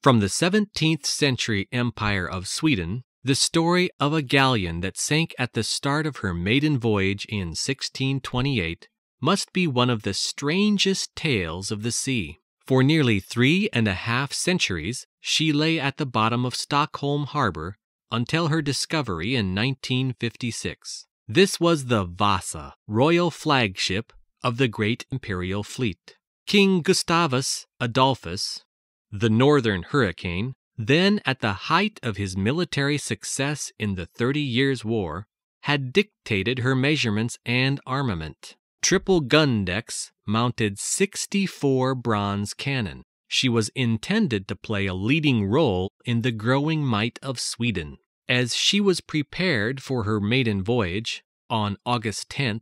From the 17th century Empire of Sweden, the story of a galleon that sank at the start of her maiden voyage in 1628 must be one of the strangest tales of the sea. For nearly 3.5 centuries, she lay at the bottom of Stockholm Harbor until her discovery in 1956. This was the Vasa, royal flagship of the great imperial fleet. King Gustavus Adolphus, the Northern Hurricane, then at the height of his military success in the 30 Years' War, had dictated her measurements and armament. Triple gun decks mounted 64 bronze cannon. She was intended to play a leading role in the growing might of Sweden. As she was prepared for her maiden voyage, on August 10,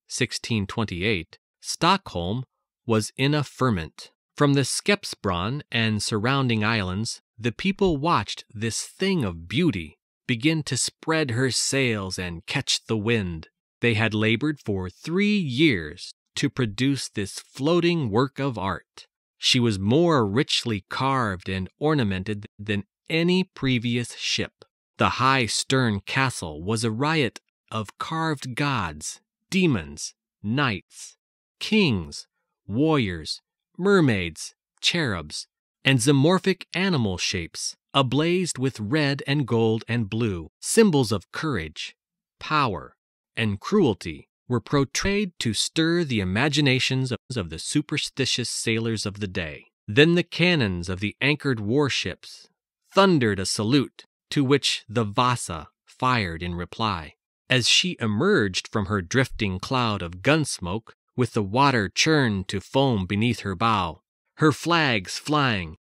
1628, Stockholm was in a ferment. From the Skeppsbron and surrounding islands, the people watched this thing of beauty begin to spread her sails and catch the wind. They had labored for 3 years to produce this floating work of art. She was more richly carved and ornamented than any previous ship. The high stern castle was a riot of carved gods, demons, knights, kings, warriors, mermaids, cherubs, and zoomorphic animal shapes, ablazed with red and gold and blue. Symbols of courage, power, and cruelty were portrayed to stir the imaginations of the superstitious sailors of the day. Then the cannons of the anchored warships thundered a salute, to which the Vasa fired in reply. As she emerged from her drifting cloud of gun smoke, with the water churned to foam beneath her bow, her flags flying,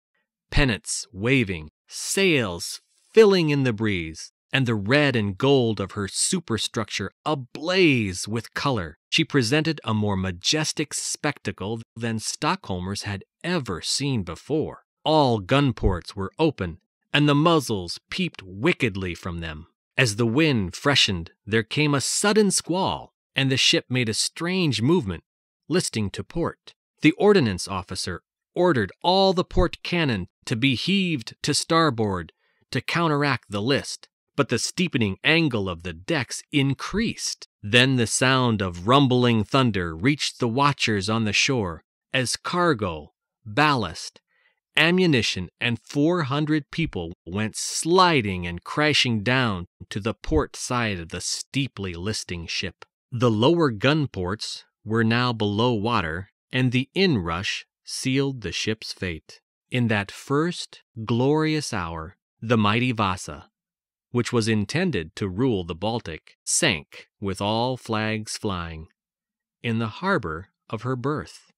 pennants waving, sails filling in the breeze, and the red and gold of her superstructure ablaze with color, she presented a more majestic spectacle than Stockholmers had ever seen before. All gun ports were open, and the muzzles peeped wickedly from them. As the wind freshened, there came a sudden squall, and the ship made a strange movement, listing to port. The ordnance officer ordered all the port cannon to be heaved to starboard to counteract the list, but the steepening angle of the decks increased. Then the sound of rumbling thunder reached the watchers on the shore as cargo, ballast, ammunition, and 400 people went sliding and crashing down to the port side of the steeply listing ship. The lower gun ports were now below water, and the inrush sealed the ship's fate. In that first glorious hour, the mighty Vasa, which was intended to rule the Baltic, sank with all flags flying in the harbor of her birth.